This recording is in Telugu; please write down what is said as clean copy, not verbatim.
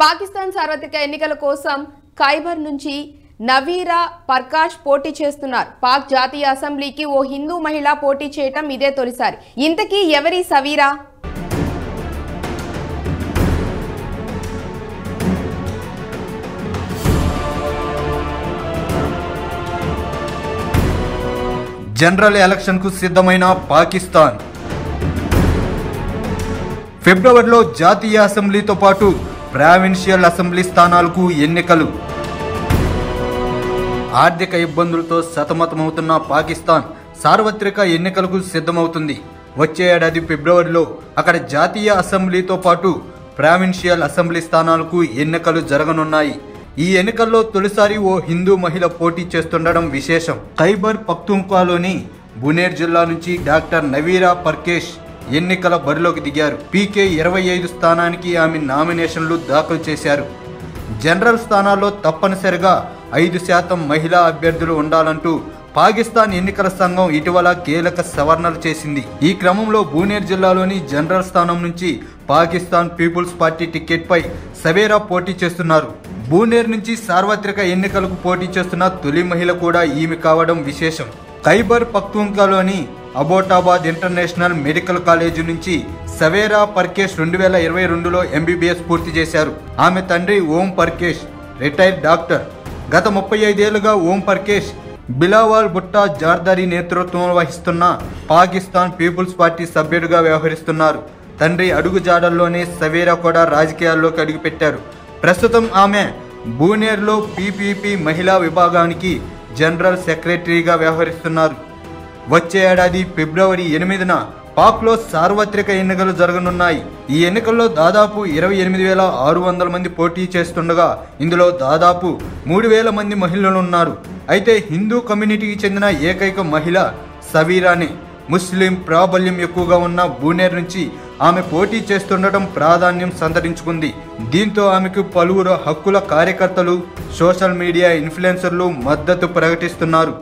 పాకిస్తాన్ సార్వత్రిక ఎన్నికల కోసం ఖైబర్ నుంచి నవీరా పర్కాష్ పోటీ చేస్తున్నారు. పాక్ జాతీయ అసెంబ్లీకి ఓ హిందూ మహిళ పోటీ చేయటం ఇదే తొలిసారి. ఇంతకీ ఎవరి సవీరా? జనరల్ ఎలక్షన్ కు సిద్ధమైన పాకిస్తాన్ ఫిబ్రవరిలో జాతీయ అసెంబ్లీతో పాటు ప్రావిన్షియల్ అసెంబ్లీ స్థానాలకు ఎన్నికలు. ఆర్థిక ఇబ్బందులతో సతమతమవుతున్న పాకిస్తాన్ సార్వత్రిక ఎన్నికలకు సిద్ధమవుతుంది. వచ్చే ఏడాది ఫిబ్రవరిలో అక్కడ జాతీయ అసెంబ్లీతో పాటు ప్రావిన్షియల్ అసెంబ్లీ స్థానాలకు ఎన్నికలు జరగనున్నాయి. ఈ ఎన్నికల్లో తొలిసారి ఓ హిందూ మహిళ పోటీ చేస్తుండడం విశేషం. ఖైబర్ పఖ్తూన్ఖ్వాలోని బునేర్ జిల్లా నుంచి డాక్టర్ నవీరా పర్కేష్ ఎన్నికల బరిలోకి దిగారు. పీకే 25 స్థానానికి ఆమె నామినేషన్లు దాఖలు చేశారు. జనరల్ స్థానాల్లో తప్పనిసరిగా 5% మహిళా అభ్యర్థులు ఉండాలంటూ పాకిస్తాన్ ఎన్నికల సంఘం ఇటీవల కీలక సవరణలు చేసింది. ఈ క్రమంలో బునేర్ జిల్లాలోని జనరల్ స్థానం నుంచి పాకిస్తాన్ పీపుల్స్ పార్టీ టికెట్ పై సవేరా పోటీ చేస్తున్నారు. బునేర్ నుంచి సార్వత్రిక ఎన్నికలకు పోటీ చేస్తున్న తొలి మహిళ కూడా ఈమె కావడం విశేషం. ఖైబర్ పఖ్తూన్ఖ్వాలోని అబోటాబాద్ ఇంటర్నేషనల్ మెడికల్ కాలేజీ నుంచి సవేరా పర్కేష్ 2022లో MBBS పూర్తి చేశారు. ఆమె తండ్రి ఓం పర్కేష్ రిటైర్డ్ డాక్టర్. గత 35 ఏళ్లుగా ఓం పర్కేష్ బిలావల్ భుట్టా జార్దారీ నేతృత్వం వహిస్తున్న పాకిస్తాన్ పీపుల్స్ పార్టీ సభ్యుడిగా వ్యవహరిస్తున్నారు. తండ్రి అడుగు జాడల్లోనే సవేరా కూడా రాజకీయాల్లోకి అడుగుపెట్టారు. ప్రస్తుతం ఆమె బునేర్లో PPP మహిళా విభాగానికి జనరల్ సెక్రటరీగా వ్యవహరిస్తున్నారు. వచ్చే ఏడాది ఫిబ్రవరి 8న పాక్లో సార్వత్రిక ఎన్నికలు జరగనున్నాయి. ఈ ఎన్నికల్లో దాదాపు 28,600 మంది పోటీ చేస్తుండగా ఇందులో దాదాపు 3,000 మంది మహిళలు ఉన్నారు. అయితే హిందూ కమ్యూనిటీకి చెందిన ఏకైక మహిళ సవీరానే. ముస్లిం ప్రాబల్యం ఎక్కువగా ఉన్న బునేర్ నుంచి ఆమె పోటీ చేస్తుండటం ప్రాధాన్యం సంతరించుకుంది. దీంతో ఆమెకు పలువురు హక్కుల కార్యకర్తలు, సోషల్ మీడియా ఇన్ఫ్లుయెన్సర్లు మద్దతు ప్రకటిస్తున్నారు.